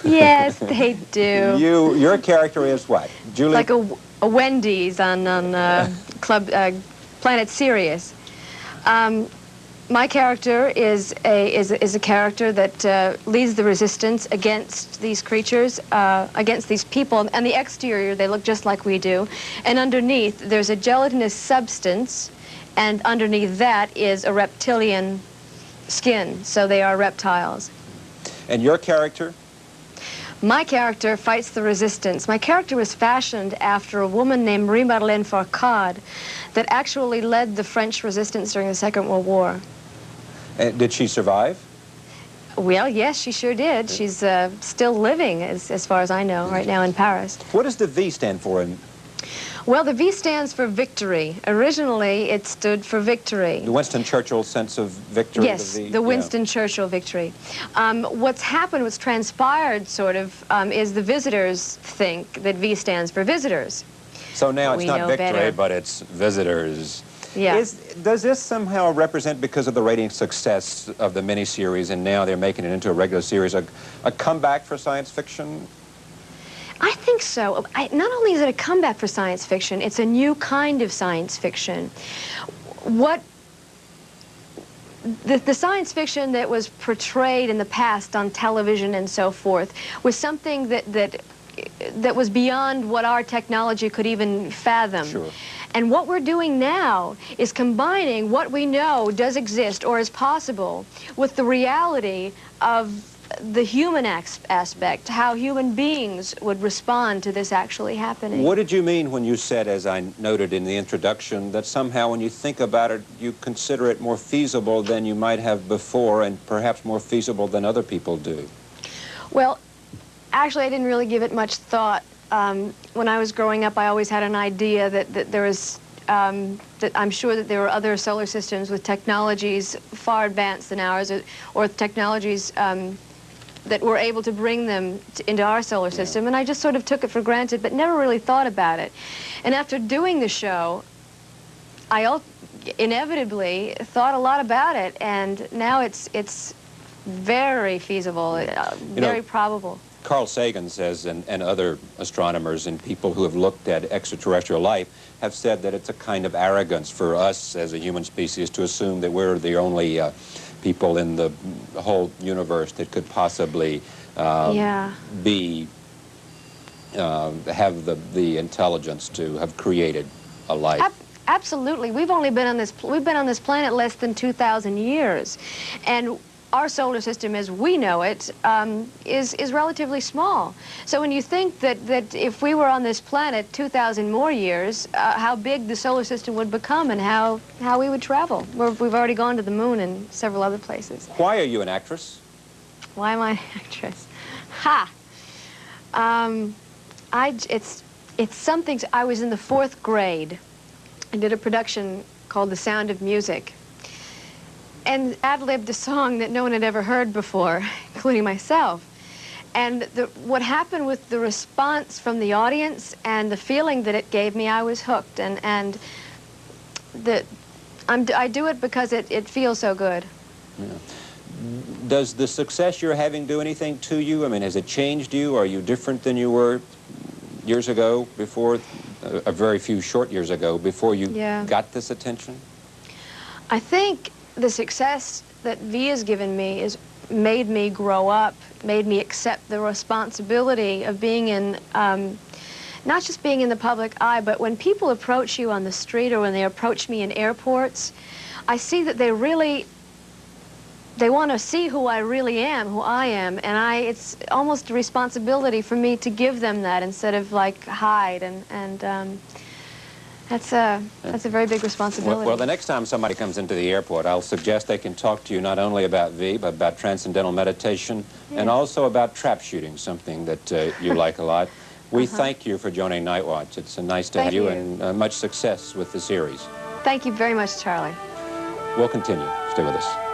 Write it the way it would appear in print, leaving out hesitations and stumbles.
Yes, they do. Your character is what? Julie? Like a Wendy's on Club Planet Sirius. My character is a character that leads the resistance against these creatures, against these people. And the exterior, they look just like we do. And underneath, there's a gelatinous substance, and underneath that is a reptilian skin. So they are reptiles. And your character? My character fights the resistance. My character was fashioned after a woman named Marie-Madeleine Fourcade that actually led the French resistance during the Second World War. Did she survive? Well, yes, she sure did. She's still living, as far as I know, right now in Paris. What does the V stand for? Well, the V stands for victory. Originally, it stood for victory. The Winston Churchill sense of victory? Yes, the Winston Churchill victory. What's happened, what's transpired, sort of, is the visitors think that V stands for visitors. So now it's not victory, better. but it's visitors. Yeah. Does this somehow represent, because of the rating success of the miniseries, and now they're making it into a regular series, a comeback for science fiction? I think so. Not only is it a comeback for science fiction, it's a new kind of science fiction. The science fiction that was portrayed in the past on television and so forth was something that was beyond what our technology could even fathom. Sure. And what we're doing now is combining what we know does exist or is possible with the reality of the human aspect, how human beings would respond to this actually happening. What did you mean when you said, as I noted in the introduction, that somehow when you think about it, you consider it more feasible than you might have before, and perhaps more feasible than other people do? Well, actually, I didn't really give it much thought. When I was growing up, I always had an idea that there was, that I'm sure that there were other solar systems with technologies far advanced than ours, or technologies that were able to bring them into our solar system. And I just sort of took it for granted, but never really thought about it. And after doing the show, I inevitably thought a lot about it, and now it's very feasible, very probable. Carl Sagan says, and other astronomers and people who have looked at extraterrestrial life have said that it's a kind of arrogance for us as a human species to assume that we're the only people in the whole universe that could possibly have the intelligence to have created a life. Absolutely. We've been on this planet less than 2,000 years, and our solar system, as we know it, is relatively small. So when you think that if we were on this planet 2,000 more years, how big the solar system would become and how we would travel. We've already gone to the moon and several other places. Why are you an actress? Why am I an actress? Ha! It's something. I was in the 4th grade. I did a production called The Sound of Music, and ad-libbed a song that no one had ever heard before, including myself. And what happened with the response from the audience and the feeling that it gave me, I was hooked. And I do it because it feels so good. Yeah. Does the success you're having do anything to you? I mean, has it changed you? Are you different than you were years ago, before, a very few short years ago, before you got this attention? I think the success that V has given me is made me grow up, made me accept the responsibility of being in, not just being in the public eye, but when people approach you on the street or when they approach me in airports, I see that they want to see who I really am, who I am, and it's almost a responsibility for me to give them that instead of like hide, and that's a very big responsibility. Well, the next time somebody comes into the airport, I'll suggest they can talk to you not only about V, but about transcendental meditation, and also about trap shooting, something that you like a lot. We thank you for joining Night Watch. It's nice to have you, and much success with the series. Thank you very much, Charlie. We'll continue. Stay with us.